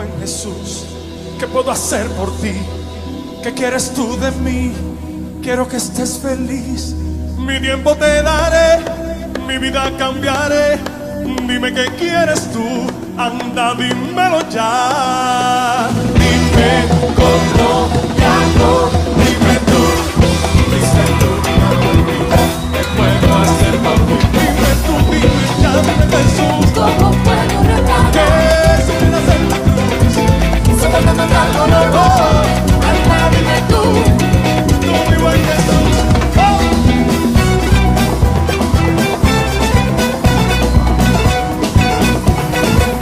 buen Jesús, ¿qué puedo hacer por ti? ¿Qué quieres tú de mí? Quiero que estés feliz. Mi tiempo te daré, mi vida cambiaré. Dime qué quieres tú, anda dímelo ya. Dime cómo te hago, dime tú, dice tú, ¿qué puedo hacer por ti? Dime tú, dime ya, dime Jesús, ¿Cómo puedo reparar? que sufrirás en la cruz. Se me manda el dolor. Anda, dime tú. Tú mi buen Jesús.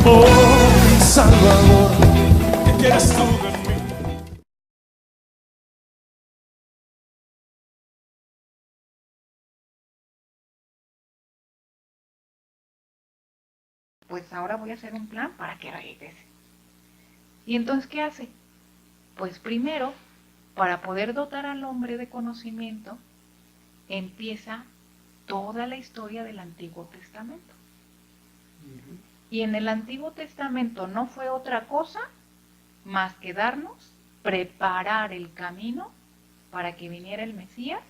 Oh, mi Salvador, ¿qué quieres tú de mí? Pues ahora voy a hacer un plan para que regreses. ¿Y entonces qué hace? Pues primero, para poder dotar al hombre de conocimiento, empieza toda la historia del Antiguo Testamento. Y en el Antiguo Testamento no fue otra cosa más que darnos, preparar el camino para que viniera el Mesías,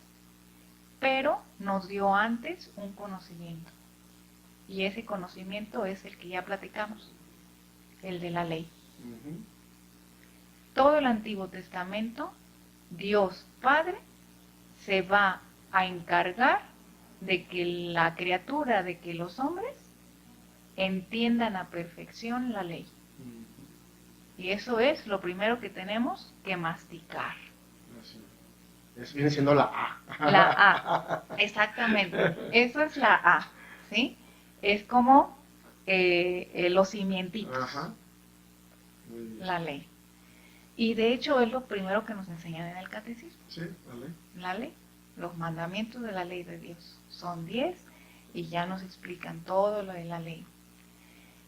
pero nos dio antes un conocimiento. Y ese conocimiento es el que ya platicamos, el de la ley. Todo el Antiguo Testamento, Dios Padre se va a encargar de que la criatura, de que los hombres entiendan a perfección la ley. Y eso es lo primero que tenemos que masticar. Eso viene siendo la A. La A, exactamente. Eso es la A, ¿sí? Es como los cimientitos, Ajá. Muy bien. la ley. Y de hecho es lo primero que nos enseñan en el catecismo. Sí, vale. La ley, los mandamientos de la ley de Dios. Son 10 y ya nos explican todo lo de la ley.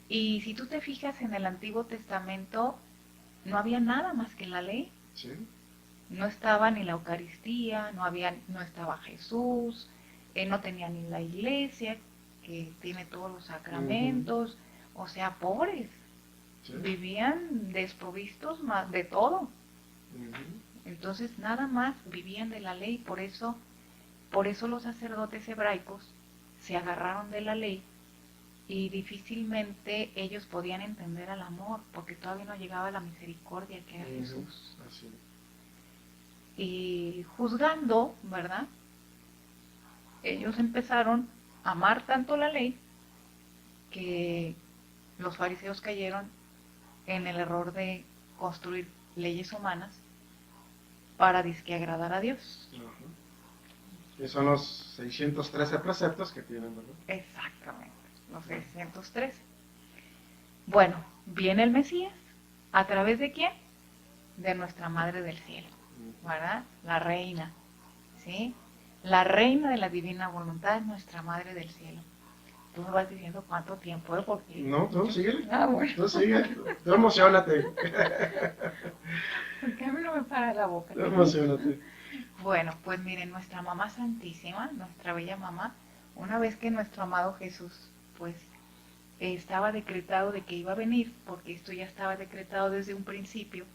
Y si tú te fijas en el Antiguo Testamento, no había nada más que la ley. Sí. No estaba ni la Eucaristía, no estaba Jesús, no tenía ni la iglesia, que tiene todos los sacramentos, o sea, pobres. Sí. Vivían desprovistos de todo. Entonces nada más vivían de la ley, por eso los sacerdotes hebraicos se agarraron de la ley y difícilmente ellos podían entender al amor, porque todavía no llegaba la misericordia que era Jesús. Así. Y juzgando, ¿verdad? Ellos empezaron a amar tanto la ley que los fariseos cayeron en el error de construir leyes humanas para disque agradar a Dios. Que son los 613 preceptos que tienen, ¿verdad? Exactamente, los 613. Bueno, viene el Mesías, ¿a través de quién? De nuestra Madre del Cielo, ¿verdad? La Reina, ¿sí? La Reina de la Divina Voluntad es nuestra Madre del Cielo. Tú me vas diciendo cuánto tiempo, porque... No, tú sigue. Ah, bueno. Tú sigue. Tú emocionate. Porque a mí no me para la boca. Tú emocionate. Bueno, pues miren, nuestra Mamá Santísima, nuestra bella mamá, una vez que nuestro amado Jesús, pues, estaba decretado de que iba a venir, porque esto ya estaba decretado desde un principio,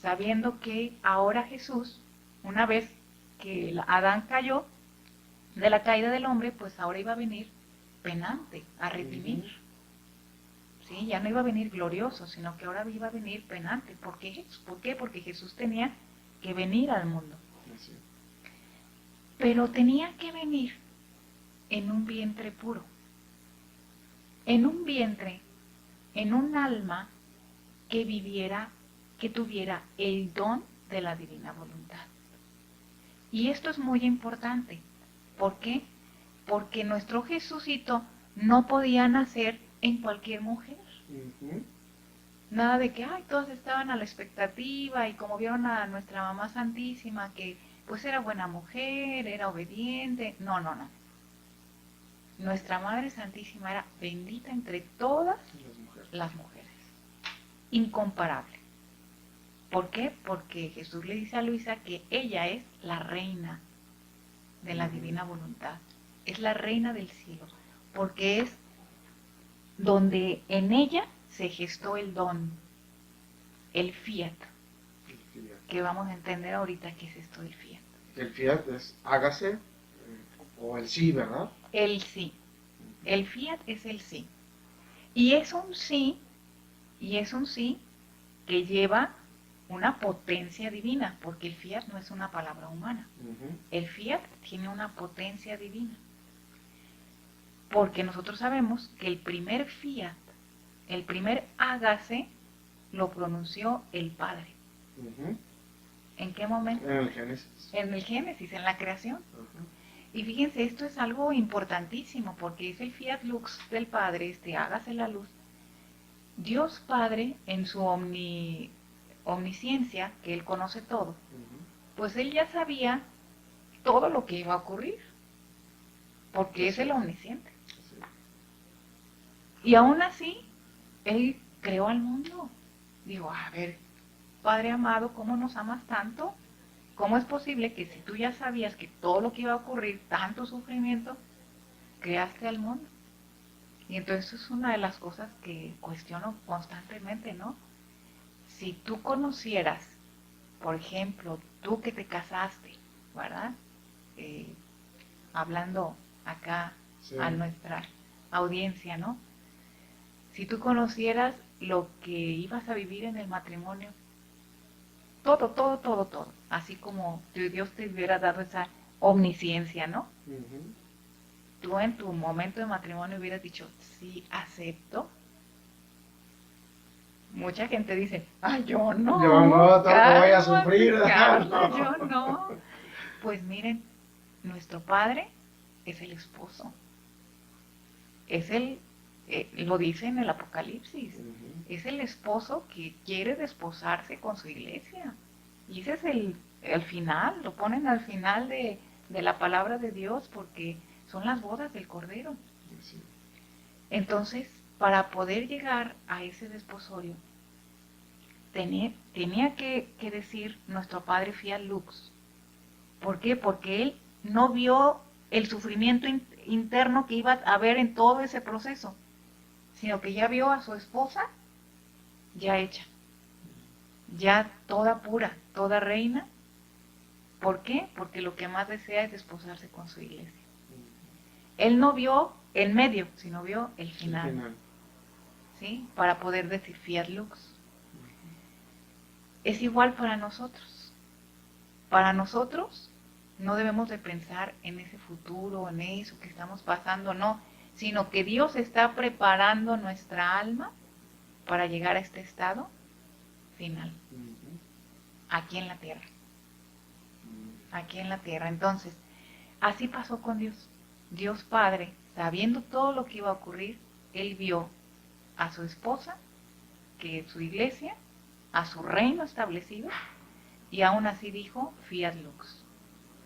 sabiendo que ahora Jesús, una vez que Adán cayó de la caída del hombre, pues ahora iba a venir penante, a redimir. ¿Sí? Ya no iba a venir glorioso, sino que ahora iba a venir penante. ¿Por qué? ¿Por qué? Porque Jesús tenía que venir al mundo. Así. Pero tenía que venir en un vientre puro, en un vientre, en un alma que viviera, que tuviera el don de la divina voluntad. Y esto es muy importante. ¿Por qué? Porque nuestro Jesucito no podía nacer en cualquier mujer. Nada de que, ay, todos estaban a la expectativa y como vieron a nuestra Mamá Santísima que pues era buena mujer, era obediente. No, no, no. Nuestra Madre Santísima era bendita entre todas las mujeres. Incomparable. ¿Por qué? Porque Jesús le dice a Luisa que ella es la reina de la divina voluntad. Es la reina del cielo. Porque es donde en ella se gestó el don el fiat, El fiat. que vamos a entender ahorita qué es esto del fiat. El fiat es hágase o el sí, ¿verdad? El sí. El fiat es el sí. Y es un sí que lleva una potencia divina, porque el fiat no es una palabra humana. Ujú. El fiat tiene una potencia divina. Porque nosotros sabemos que el primer fiat, el primer hágase, lo pronunció el Padre. Ujú. ¿En qué momento? En el Génesis. En el Génesis, en la creación. Ujú. Y fíjense, esto es algo importantísimo, porque es el fiat lux del Padre, hágase la luz. Dios Padre, en su omnisciencia, que Él conoce todo, Ujú. pues Él ya sabía todo lo que iba a ocurrir, porque es el omnisciente. Sí. Y aún así, Él creó al mundo. Digo, a ver, Padre amado, ¿cómo nos amas tanto? ¿Cómo es posible que si tú ya sabías que todo lo que iba a ocurrir, tanto sufrimiento, creaste al mundo? Y entonces es una de las cosas que cuestiono constantemente, ¿no? Si tú conocieras, por ejemplo, tú que te casaste, ¿verdad? Hablando acá Sí. a nuestra audiencia, ¿no? Si tú conocieras lo que ibas a vivir en el matrimonio, todo, así como Dios te hubiera dado esa omnisciencia, ¿no? Ujú. Tú en tu momento de matrimonio hubieras dicho, sí, acepto. Mucha gente dice, ay, yo no. Yo no, tampoco voy a cálmate, sufrir. Carla, No. yo no. Pues miren, nuestro Padre es el esposo. Es lo dice en el Apocalipsis, Ujú. es el esposo que quiere desposarse con su iglesia. Y ese es el final, lo ponen al final de la palabra de Dios porque son las bodas del Cordero. Sí. Entonces, para poder llegar a ese desposorio, tenía que decir nuestro Padre fiat lux. ¿Por qué? Porque él no vio el sufrimiento interno que iba a haber en todo ese proceso, sino que ya vio a su esposa ya hecha, ya toda pura, toda reina. ¿Por qué? Porque lo que más desea es desposarse con su iglesia. Él no vio el medio, sino vio el final, El final. ¿sí? Para poder decir fiat lux. Es igual para nosotros. Para nosotros no debemos de pensar en ese futuro, en eso que estamos pasando, no, sino que Dios está preparando nuestra alma para llegar a este estado final, Ujú. aquí en la tierra, Ujú. aquí en la tierra. Entonces, así pasó con Dios. Dios Padre, sabiendo todo lo que iba a ocurrir, Él vio a su esposa, que es su iglesia, a su reino establecido, y aún así dijo fiat lux.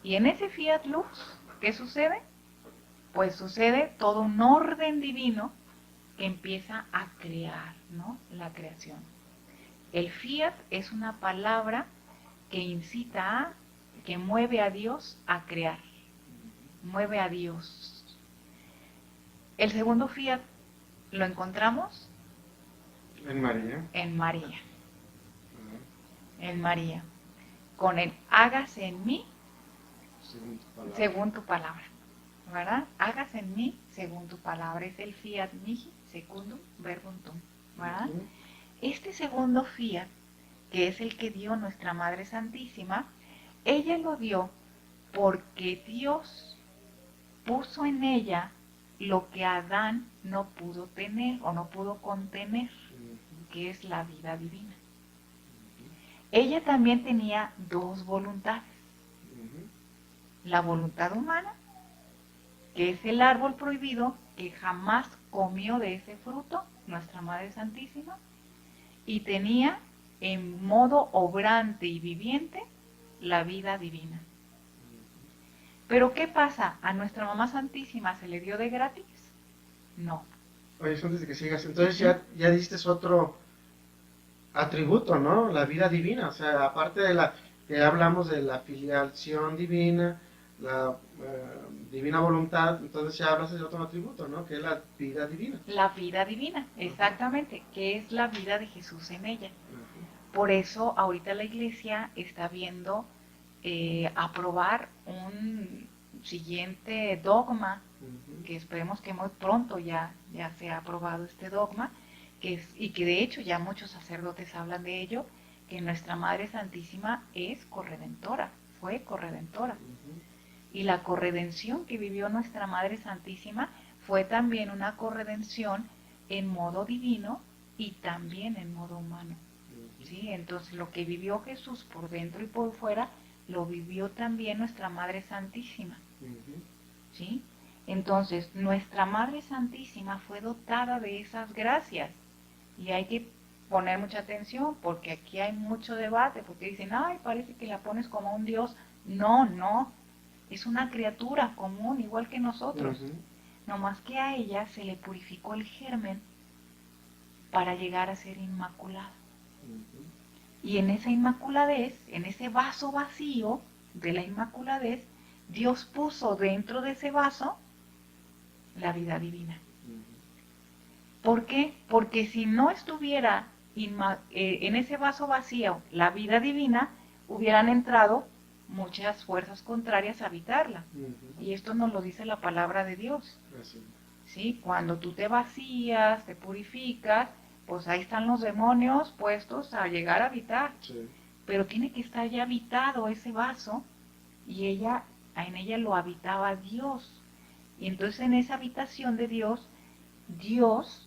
Y en ese fiat lux, ¿qué sucede? Pues sucede todo un orden divino que empieza a crear, ¿no? La creación. El fiat es una palabra que incita que mueve a Dios a crear, mueve a Dios. El segundo fiat lo encontramos En María. en María, Ujú. en María, con el hágase en mí Según tu palabra. según tu palabra, ¿verdad? Hágase en mí según tu palabra, es el fiat mihi secundum verbum tuum, ¿verdad? Ujú. Este segundo fiat, que es el que dio nuestra Madre Santísima, ella lo dio porque Dios puso en ella lo que Adán no pudo tener o no pudo contener, Ujú. que es la vida divina. Ella también tenía dos voluntades. Ujú. La voluntad humana, que es el árbol prohibido, que jamás comió de ese fruto, nuestra Madre Santísima, y tenía en modo obrante y viviente la vida divina. Pero ¿qué pasa? ¿A nuestra Mamá Santísima se le dio de gratis? No. Oye, eso antes de que sigas, entonces ya diste otro atributo, ¿no? La vida divina, o sea, aparte de la que hablamos de la filiación divina, la divina voluntad, entonces ya hablas de otro atributo, ¿no? Que es la vida divina. La vida divina, exactamente, que es la vida de Jesús en ella. Ujú. Por eso ahorita la iglesia está viendo aprobar un siguiente dogma, que esperemos que muy pronto ya sea aprobado este dogma, y que de hecho ya muchos sacerdotes hablan de ello, que nuestra Madre Santísima es corredentora, fue corredentora. Y la corredención que vivió nuestra Madre Santísima fue también una corredención en modo divino y también en modo humano. ¿Sí? Entonces lo que vivió Jesús por dentro y por fuera, lo vivió también nuestra Madre Santísima. ¿Sí? Entonces nuestra Madre Santísima fue dotada de esas gracias. Y hay que poner mucha atención, porque aquí hay mucho debate, porque dicen, ay, parece que la pones como un Dios. No, no, es una criatura común, igual que nosotros. No más que a ella se le purificó el germen para llegar a ser inmaculada. Y en esa inmaculadez, en ese vaso vacío de la inmaculadez, Dios puso dentro de ese vaso la vida divina. ¿Por qué? Porque si no estuviera en ese vaso vacío la vida divina, hubieran entrado muchas fuerzas contrarias a habitarla. Y esto nos lo dice la palabra de Dios. ¿Sí? Cuando tú te vacías, te purificas, pues ahí están los demonios puestos a llegar a habitar. Pero tiene que estar ya habitado ese vaso, y en ella lo habitaba Dios. Y entonces en esa habitación de Dios, Dios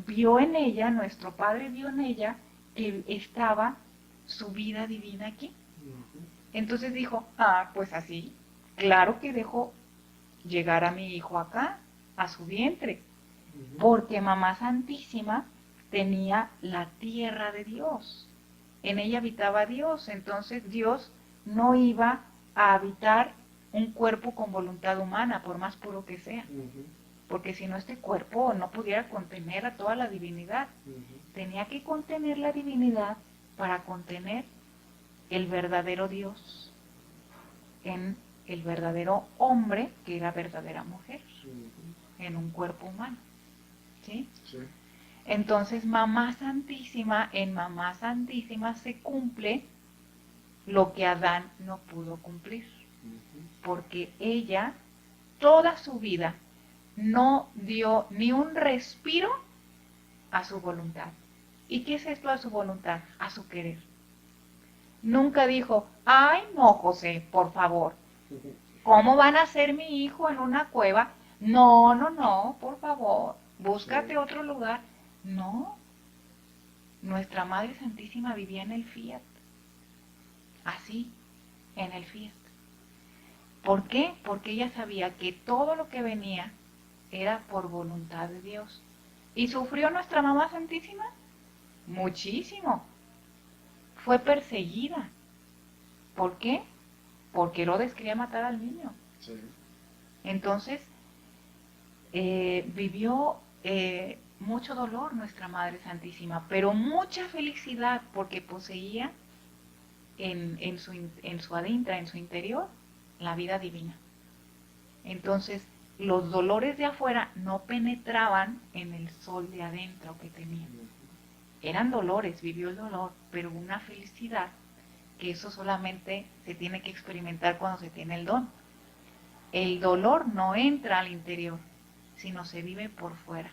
vio en ella, nuestro Padre vio en ella que estaba su vida divina aquí. Entonces dijo, pues así, claro que dejo llegar a mi hijo acá, a su vientre, porque Mamá Santísima tenía la tierra de Dios, en ella habitaba Dios. Entonces Dios no iba a habitar un cuerpo con voluntad humana, por más puro que sea, porque si no, este cuerpo no pudiera contener a toda la divinidad. Tenía que contener la divinidad para contener el verdadero Dios en el verdadero hombre, que era verdadera mujer, en un cuerpo humano. ¿Sí? Entonces Mamá Santísima, en Mamá Santísima se cumple lo que Adán no pudo cumplir, porque ella toda su vida no dio ni un respiro a su voluntad. ¿Y qué es esto a su voluntad? A su querer. Nunca dijo, ay no, José, por favor, ¿cómo van a ser mi hijo en una cueva? No, no, no, por favor, búscate otro lugar. No, nuestra Madre Santísima vivía en el fiat, así, en el fiat. ¿Por qué? Porque ella sabía que todo lo que venía era por voluntad de Dios. ¿Y sufrió nuestra Mamá Santísima? Muchísimo. Fue perseguida. ¿Por qué? Porque Herodes quería matar al niño. Entonces, vivió mucho dolor nuestra Madre Santísima, pero mucha felicidad, porque poseía en su adintra, en su interior, la vida divina. Entonces, los dolores de afuera no penetraban en el sol de adentro que tenía. Eran dolores, vivió el dolor, pero una felicidad, que eso solamente se tiene que experimentar cuando se tiene el don. El dolor no entra al interior, sino se vive por fuera.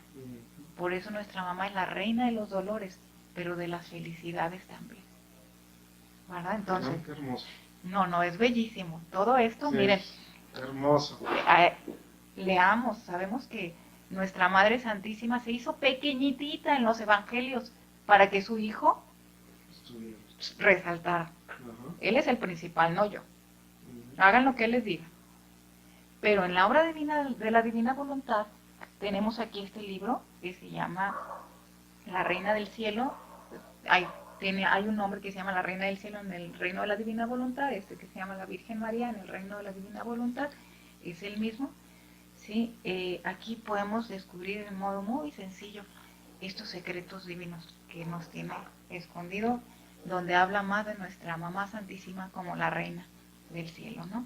Por eso nuestra mamá es la reina de los dolores, pero de las felicidades también. ¿Verdad? Entonces, qué hermoso. No, es bellísimo. Todo esto, Sí, miren, hermoso. Leamos, sabemos que nuestra Madre Santísima se hizo pequeñitita en los evangelios para que su hijo resaltara. Él es el principal, no yo. Hagan lo que él les diga. Pero en la obra divina de la Divina Voluntad tenemos aquí este libro que se llama La Reina del Cielo. Hay un nombre que se llama La Reina del Cielo en el Reino de la Divina Voluntad, que se llama la Virgen María en el Reino de la Divina Voluntad, es el mismo. ¿Sí? Aquí podemos descubrir de modo muy sencillo estos secretos divinos que nos tiene escondido, donde habla más de nuestra Mamá Santísima como la Reina del Cielo, ¿no?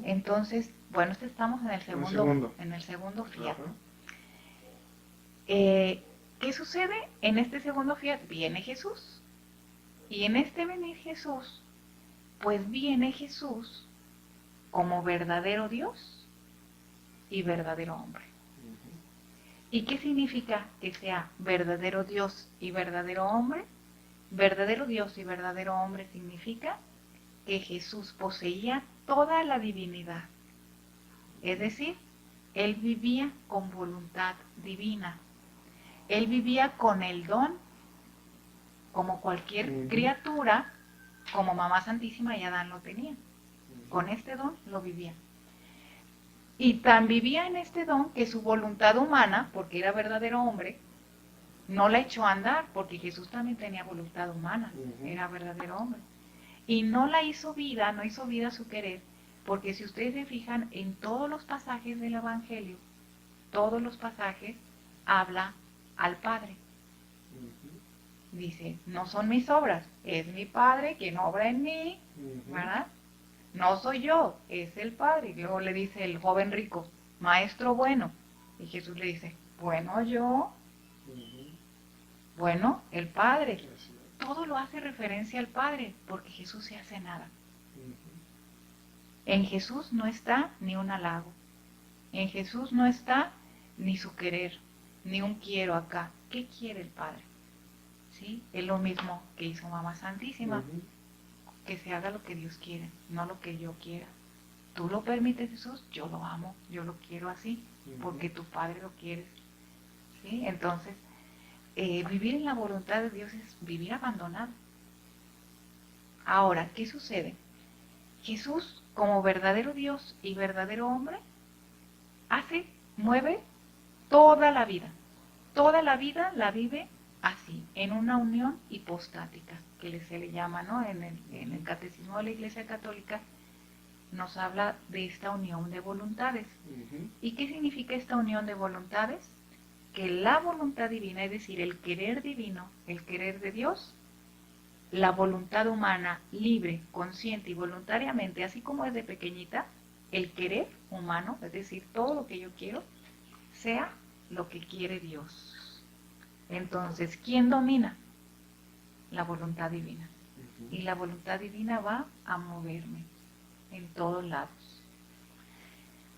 Entonces, bueno, estamos en el segundo fiat. ¿Qué sucede? En este segundo fiat viene Jesús. Y en este venir Jesús, pues viene Jesús como verdadero Dios y verdadero hombre. ¿Y qué significa que sea verdadero Dios y verdadero hombre? Verdadero Dios y verdadero hombre significa que Jesús poseía toda la divinidad. Es decir, Él vivía con voluntad divina. Él vivía con el don, como cualquier criatura, como Mamá Santísima y Adán lo tenían. Con este don lo vivía. Y tan vivía en este don que su voluntad humana, porque era verdadero hombre, no la echó a andar, porque Jesús también tenía voluntad humana, era verdadero hombre. Y no la hizo vida, no hizo vida su querer, porque si ustedes se fijan en todos los pasajes del Evangelio, todos los pasajes habla al Padre. Dice, no son mis obras, es mi Padre quien obra en mí, ¿verdad? No soy yo, es el Padre. Y luego le dice el joven rico, maestro bueno. Y Jesús le dice, bueno yo, bueno el Padre. Todo lo hace referencia al Padre, porque Jesús se hace nada. En Jesús no está ni un halago. En Jesús no está ni su querer, ni un quiero acá. ¿Qué quiere el Padre? ¿Sí? Es lo mismo que hizo Mamá Santísima. Que se haga lo que Dios quiere, no lo que yo quiera. Tú lo permites, Jesús, yo lo amo, yo lo quiero así, porque tu Padre lo quiere. ¿Sí? Entonces, vivir en la voluntad de Dios es vivir abandonado. Ahora, ¿qué sucede? Jesús, como verdadero Dios y verdadero hombre, mueve toda la vida. Toda la vida la vive así, en una unión hipostática, que se le llama, ¿no? En el Catecismo de la Iglesia Católica nos habla de esta unión de voluntades. ¿Y qué significa esta unión de voluntades? Que la voluntad divina, es decir, el querer divino, el querer de Dios, la voluntad humana libre, consciente y voluntariamente, así como es de pequeñita, el querer humano, es decir, todo lo que yo quiero, sea lo que quiere Dios. Entonces, ¿quién domina? La voluntad divina. Y la voluntad divina va a moverme en todos lados.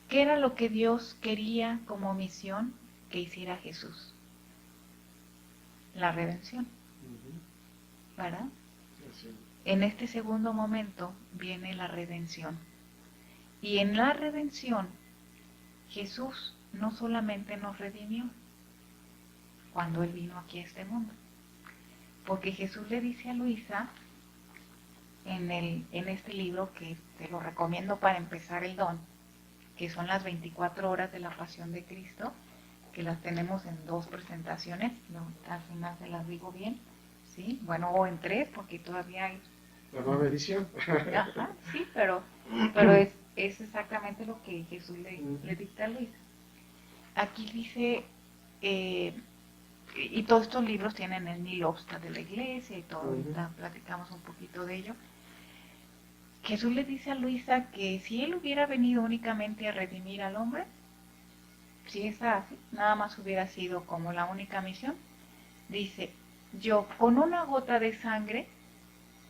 ¿Qué era lo que Dios quería como misión que hiciera Jesús? La redención. ¿Verdad? En este segundo momento viene la redención. Y en la redención, Jesús no solamente nos redimió cuando Él vino aquí a este mundo, porque Jesús le dice a Luisa en este libro, que te lo recomiendo para empezar el don, que son las 24 horas de la Pasión de Cristo, que las tenemos en 2 presentaciones, no, al final se las digo bien, ¿sí? Bueno, o en 3, porque todavía hay... La nueva edición. Ajá, sí, pero es exactamente lo que Jesús le dicta a Luisa. Aquí dice... y todos estos libros tienen el Nilobsta de la Iglesia y todo, ahorita platicamos un poquito de ello. Jesús le dice a Luisa que si Él hubiera venido únicamente a redimir al hombre, si es así, nada más hubiera sido como la única misión, dice, yo con una gota de sangre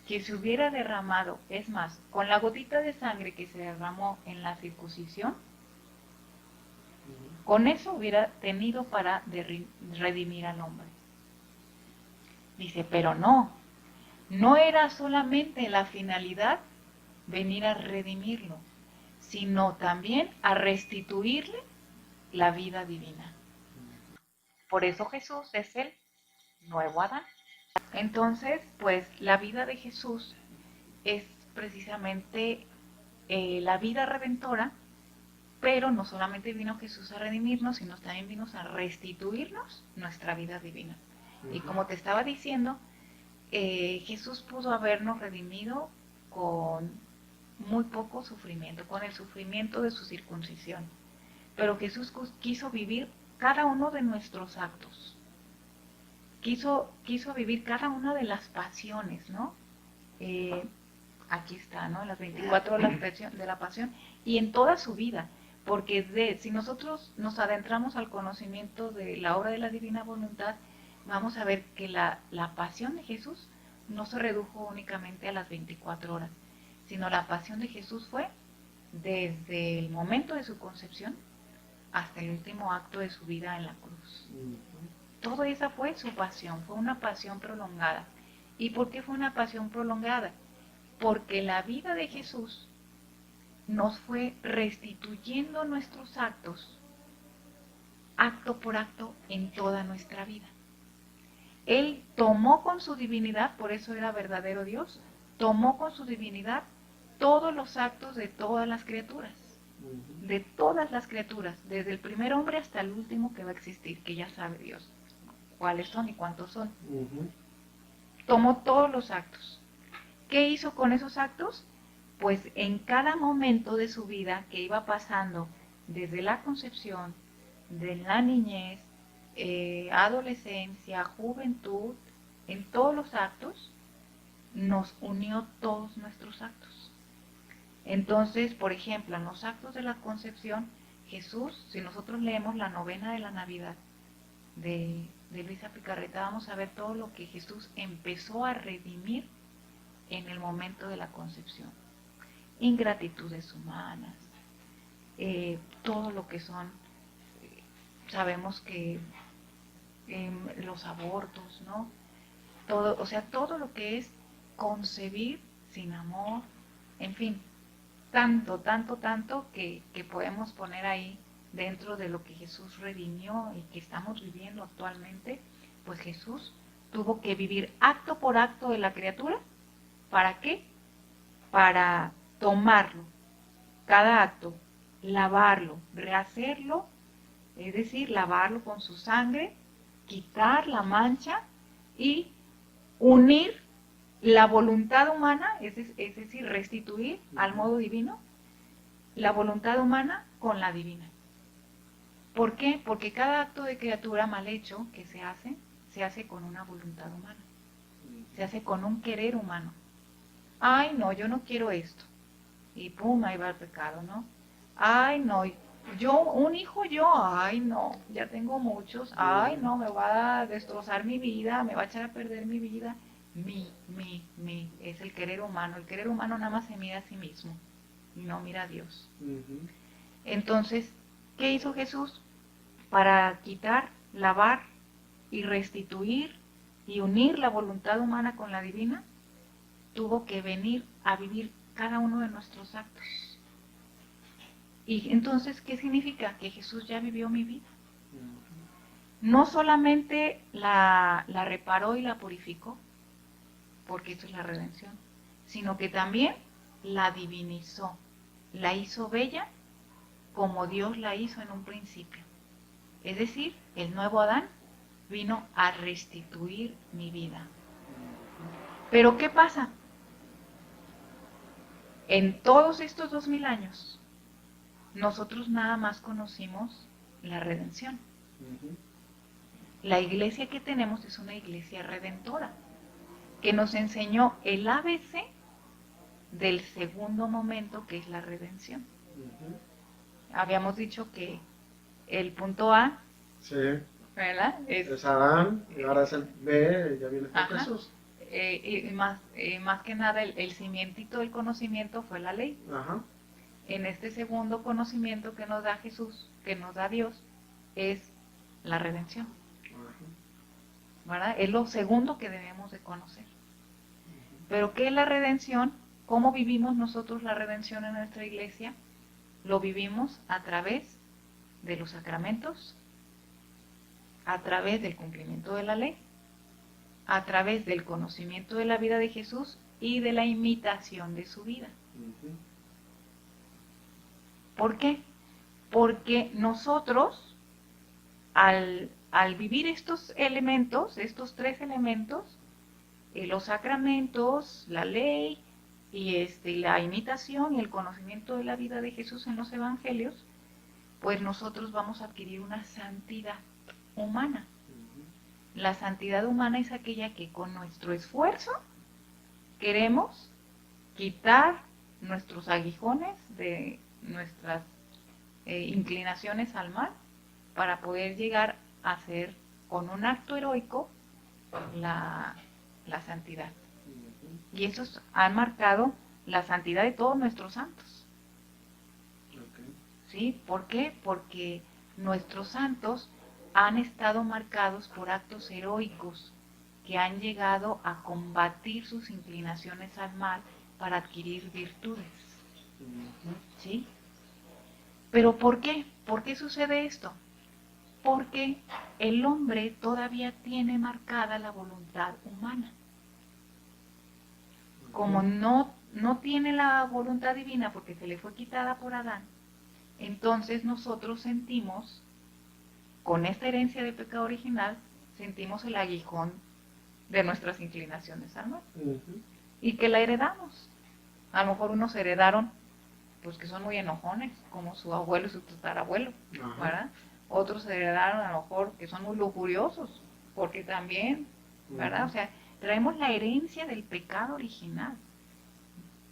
que se hubiera derramado, es más, con la gotita de sangre que se derramó en la circuncisión, con eso hubiera tenido para redimir al hombre. Dice, pero no era solamente la finalidad venir a redimirlo, sino también a restituirle la vida divina. Por eso Jesús es el nuevo Adán. Entonces, pues la vida de Jesús es precisamente la vida redentora. Pero no solamente vino Jesús a redimirnos, sino también vino a restituirnos nuestra vida divina. Y como te estaba diciendo, Jesús pudo habernos redimido con muy poco sufrimiento, con el sufrimiento de su circuncisión. Pero Jesús quiso vivir cada uno de nuestros actos. Quiso vivir cada una de las pasiones, ¿no? Aquí está, ¿no? Las 24 horas de la pasión y en toda su vida. Porque si nosotros nos adentramos al conocimiento de la obra de la divina voluntad, vamos a ver que la pasión de Jesús no se redujo únicamente a las 24 horas, sino la pasión de Jesús fue desde el momento de su concepción hasta el último acto de su vida en la cruz. Toda esa fue su pasión, fue una pasión prolongada. ¿Y por qué fue una pasión prolongada? Porque la vida de Jesús nos fue restituyendo nuestros actos, acto por acto, en toda nuestra vida. Él tomó con su divinidad, por eso era verdadero Dios, tomó con su divinidad todos los actos de todas las criaturas, desde el primer hombre hasta el último que va a existir, que ya sabe Dios cuáles son y cuántos son. Tomó todos los actos. ¿Qué hizo con esos actos? Pues en cada momento de su vida que iba pasando, desde la concepción, de la niñez, adolescencia, juventud, en todos los actos, nos unió todos nuestros actos. Entonces, por ejemplo, en los actos de la concepción, Jesús, si nosotros leemos la novena de la Navidad de Luisa Picarreta, vamos a ver todo lo que Jesús empezó a redimir en el momento de la concepción. Ingratitudes humanas, todo lo que son, sabemos que los abortos, ¿no? Todo, o sea, todo lo que es concebir sin amor, en fin, tanto que podemos poner ahí dentro de lo que Jesús redimió y que estamos viviendo actualmente. Pues Jesús tuvo que vivir acto por acto de la criatura. ¿Para qué? Para tomarlo, cada acto, lavarlo, rehacerlo, es decir, lavarlo con su sangre, quitar la mancha y unir la voluntad humana, es decir, restituir al modo divino la voluntad humana con la divina. ¿Por qué? Porque cada acto de criatura mal hecho que se hace con una voluntad humana, se hace con un querer humano. Ay, no, yo no quiero esto. Y pum, ahí va el pecado, ¿no? Ay, no, un hijo yo, ay, no, ya tengo muchos, ay, no, me va a destrozar mi vida, me va a echar a perder mi vida. Es el querer humano. El querer humano nada más se mira a sí mismo y no mira a Dios. Entonces, ¿qué hizo Jesús? Para quitar, lavar y restituir y unir la voluntad humana con la divina, tuvo que venir a vivir cada uno de nuestros actos. Y entonces, ¿qué significa? Que Jesús ya vivió mi vida. No solamente la reparó y la purificó, porque esto es la redención, sino que también la divinizó, la hizo bella como Dios la hizo en un principio. Es decir, el nuevo Adán vino a restituir mi vida. Pero ¿qué pasa? En todos estos 2000 años, nosotros nada más conocimos la redención. La iglesia que tenemos es una iglesia redentora, que nos enseñó el ABC del segundo momento, que es la redención. Habíamos dicho que el punto A, sí, ¿verdad? Es Adán, y ahora es el B, ya viene con Jesús. Y más que nada, el cimientito del conocimiento fue la ley. En este segundo conocimiento que nos da Jesús, que nos da Dios, es la redención. ¿Verdad? Es lo segundo que debemos de conocer. Pero ¿qué es la redención? ¿Cómo vivimos nosotros la redención en nuestra iglesia? Lo vivimos a través de los sacramentos, a través del cumplimiento de la ley, a través del conocimiento de la vida de Jesús y de la imitación de su vida. ¿Por qué? Porque nosotros, al vivir estos elementos, estos tres elementos, los sacramentos, la ley y la imitación y el conocimiento de la vida de Jesús en los evangelios, pues nosotros vamos a adquirir una santidad humana. La santidad humana es aquella que con nuestro esfuerzo queremos quitar nuestros aguijones de nuestras inclinaciones al mal para poder llegar a ser, con un acto heroico, la santidad. Y esos han marcado la santidad de todos nuestros santos. ¿Sí? ¿Por qué? Porque nuestros santos han estado marcados por actos heroicos que han llegado a combatir sus inclinaciones al mal para adquirir virtudes. ¿Sí? ¿Pero por qué? ¿Por qué sucede esto? Porque el hombre todavía tiene marcada la voluntad humana. Como no tiene la voluntad divina porque se le fue quitada por Adán, entonces nosotros sentimos, con esta herencia de pecado original, sentimos el aguijón de nuestras inclinaciones al mal. Y que la heredamos. A lo mejor unos heredaron, pues que son muy enojones, como su abuelo y su tatarabuelo, ¿verdad? Otros heredaron a lo mejor que son muy lujuriosos, porque también, ¿verdad? O sea, traemos la herencia del pecado original.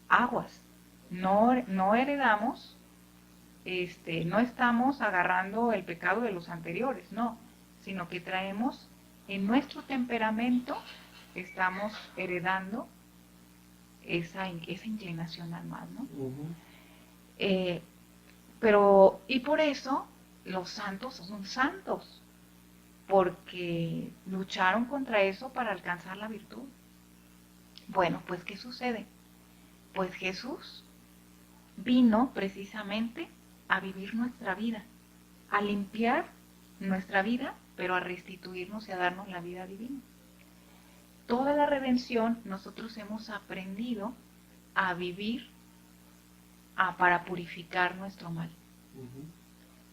Aguas. No heredamos, no estamos agarrando el pecado de los anteriores, no, sino que traemos en nuestro temperamento, estamos heredando esa inclinación al mal, ¿no? Pero, y por eso los santos son santos, porque lucharon contra eso para alcanzar la virtud. Bueno, pues ¿qué sucede? Pues Jesús vino precisamente a vivir nuestra vida, a limpiar nuestra vida, pero a restituirnos y a darnos la vida divina. Toda la redención nosotros hemos aprendido a vivir para purificar nuestro mal.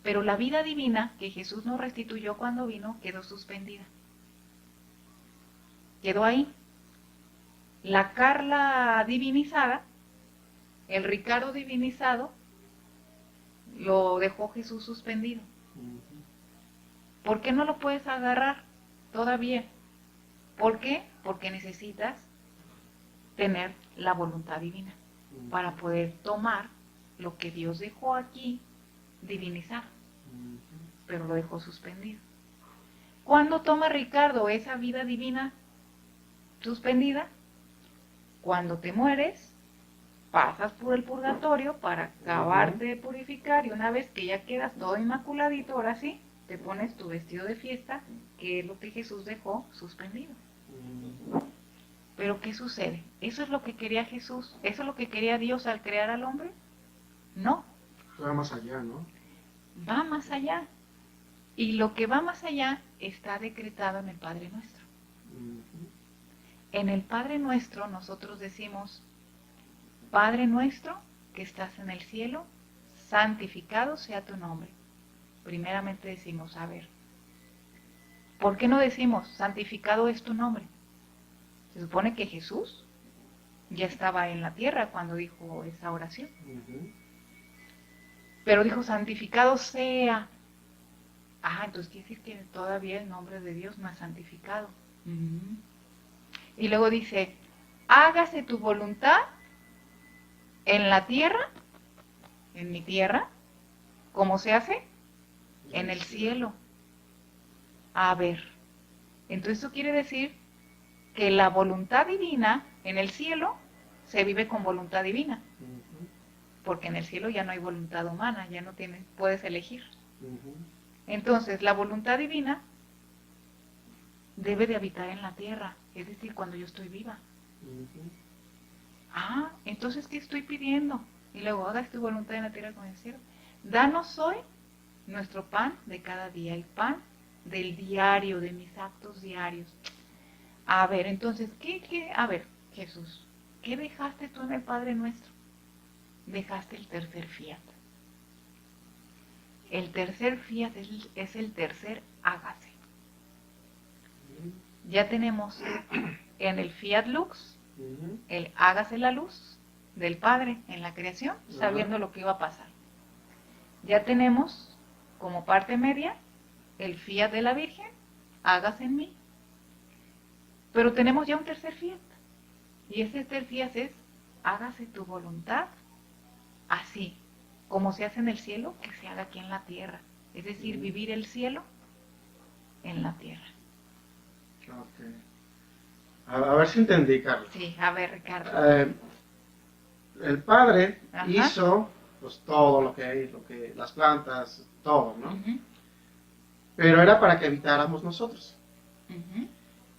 Pero la vida divina que Jesús nos restituyó cuando vino quedó suspendida. Quedó ahí. La Carla divinizada, el Ricardo divinizado, lo dejó Jesús suspendido. ¿Por qué no lo puedes agarrar todavía? ¿Por qué? Porque necesitas tener la voluntad divina para poder tomar lo que Dios dejó aquí divinizar, pero lo dejó suspendido. ¿Cuándo toma Ricardo esa vida divina suspendida? Cuando te mueres, pasas por el purgatorio para acabarte de purificar, y una vez que ya quedas todo inmaculadito, ahora sí, te pones tu vestido de fiesta, que es lo que Jesús dejó suspendido. Pero ¿qué sucede? ¿Eso es lo que quería Jesús? ¿Eso es lo que quería Dios al crear al hombre? No. Va más allá, ¿no? Va más allá. Y lo que va más allá está decretado en el Padre Nuestro. En el Padre Nuestro nosotros decimos: Padre nuestro que estás en el cielo, santificado sea tu nombre. Primeramente decimos, a ver, ¿por qué no decimos santificado es tu nombre? Se supone que Jesús ya estaba en la tierra cuando dijo esa oración. Pero dijo, santificado sea. Entonces quiere decir que todavía el nombre de Dios no es santificado. Y luego dice, hágase tu voluntad en la tierra, en mi tierra, como se hace en el cielo. A ver, entonces eso quiere decir que la voluntad divina en el cielo se vive con voluntad divina. Porque en el cielo ya no hay voluntad humana, ya no puedes elegir. Entonces, la voluntad divina debe de habitar en la tierra, es decir, cuando yo estoy viva. Entonces, ¿qué estoy pidiendo? Y luego, hagas tu voluntad en la tierra como en el cielo. Danos hoy nuestro pan de cada día, el pan del diario, de mis actos diarios. A ver, entonces, a ver, Jesús, ¿qué dejaste tú en el Padre Nuestro? Dejaste el tercer fiat. El tercer fiat es el tercer hágase. Ya tenemos en el fiat lux, el hágase la luz del Padre en la creación, sabiendo lo que iba a pasar. Ya tenemos como parte media el fiat de la Virgen, hágase en mí. Pero tenemos ya un tercer fiat. Y ese tercer fiat es, hágase tu voluntad, así como se hace en el cielo, que se haga aquí en la tierra. Es decir, vivir el cielo en la tierra. A ver si entendí, Carla. Sí, a ver, Ricardo. El Padre Ajá. hizo pues todo lo que las plantas, todo, ¿no? Ujú, Pero era para que habitáramos nosotros. ujú.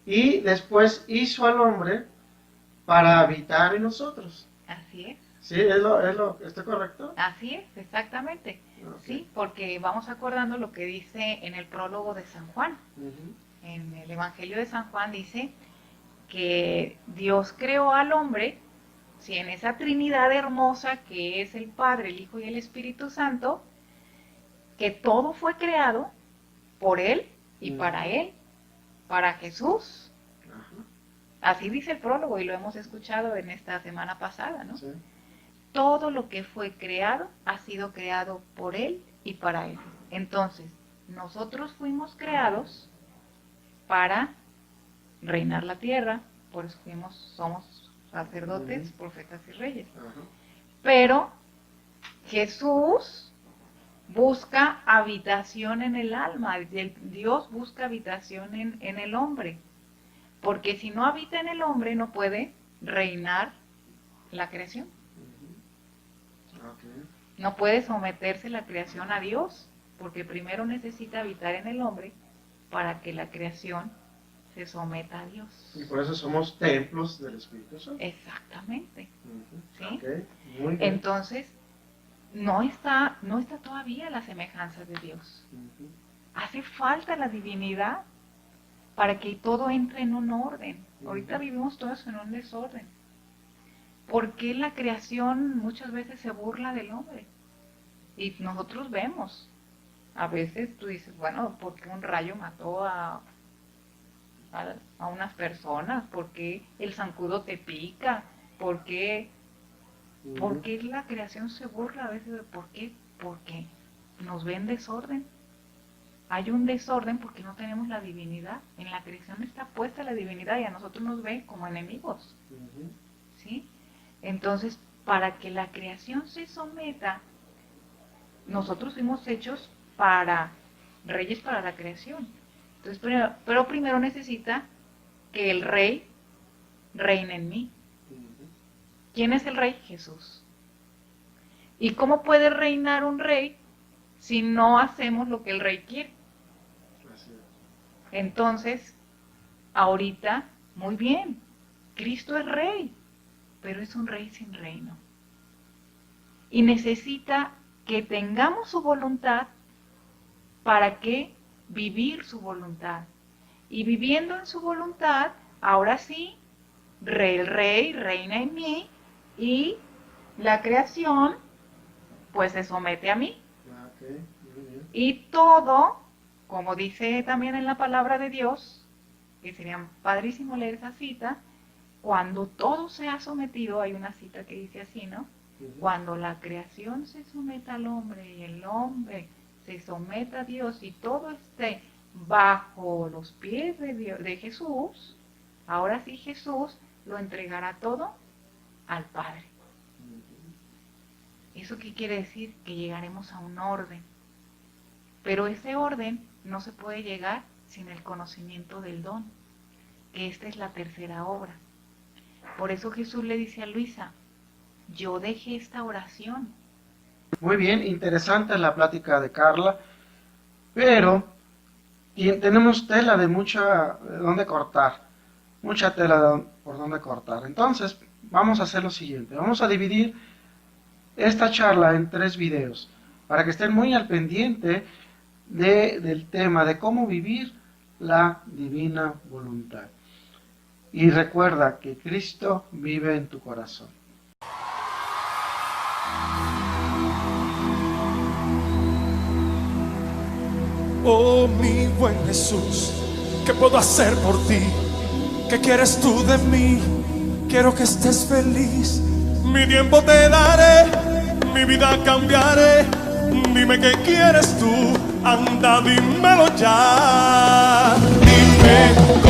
Y después hizo al hombre para habitar en nosotros. Así es. ¿Sí? ¿Está correcto? Así es, exactamente. Ok. Sí, porque vamos acordando lo que dice en el prólogo de San Juan. Ujú. En el Evangelio de San Juan dice que Dios creó al hombre, sí, en esa Trinidad hermosa que es el Padre, el Hijo y el Espíritu Santo, que todo fue creado por Él y para Él, para Jesús. Ajá. Así dice el prólogo y lo hemos escuchado en esta semana pasada, ¿no? Sí. Todo lo que fue creado ha sido creado por Él y para Él. Entonces, nosotros fuimos creados para reinar la tierra, por eso somos sacerdotes, profetas y reyes. Ajá. Pero Jesús busca habitación en el alma, Dios busca habitación en el hombre, porque si no habita en el hombre no puede reinar la creación. Ok. No puede someterse la creación a Dios, porque primero necesita habitar en el hombre para que la creación se someta a Dios. Y por eso somos templos del Espíritu Santo. Exactamente. Ujú. ¿Sí? Ok, muy bien. Entonces, no está todavía la semejanza de Dios. Ujú. Hace falta la divinidad para que todo entre en un orden. Ahorita vivimos todos en un desorden. ¿Por qué la creación muchas veces se burla del hombre? Y nosotros vemos. A veces tú dices, bueno, ¿por qué un rayo mató a unas personas? ¿Por qué el zancudo te pica? ¿Por qué la creación se burla a veces? ¿Por qué? Porque nos ve en desorden. Hay un desorden porque no tenemos la divinidad. En la creación está puesta la divinidad y a nosotros nos ve como enemigos. Ujú. ¿Sí? Entonces, para que la creación se someta, nosotros fuimos hechos para reyes para la creación. Entonces, pero primero necesita que el rey reine en mí. Ujú. ¿Quién es el rey? Jesús. ¿Y cómo puede reinar un rey si no hacemos lo que el rey quiere? Así es. Entonces, ahorita, muy bien, Cristo es rey, pero es un rey sin reino. Y necesita que tengamos su voluntad para que vivir su voluntad. Y viviendo en su voluntad, ahora sí, el rey reina en mí y la creación pues se somete a mí. Ok, muy bien. Y todo, como dice también en la palabra de Dios, que sería padrísimo leer esa cita, cuando todo se ha sometido, hay una cita que dice así, ¿no? Ujú. Cuando la creación se someta al hombre y el hombre se someta a Dios y todo esté bajo los pies de Dios, de Jesús, ahora sí Jesús lo entregará todo al Padre. ¿Eso qué quiere decir? Que llegaremos a un orden. Pero ese orden no se puede llegar sin el conocimiento del don, que esta es la tercera obra. Por eso Jesús le dice a Luisa, yo dejé esta oración. Muy bien, interesante la plática de Carla, pero tenemos tela de dónde cortar, mucha tela por dónde cortar. Entonces, vamos a hacer lo siguiente, vamos a dividir esta charla en 3 videos, para que estén muy al pendiente del tema de cómo vivir la divina voluntad. Y recuerda que Cristo vive en tu corazón. Oh, mi buen Jesús, ¿qué puedo hacer por ti? ¿Qué quieres tú de mí? Quiero que estés feliz. Mi tiempo te daré, mi vida cambiaré. Dime qué quieres tú, anda, dímelo ya. Dime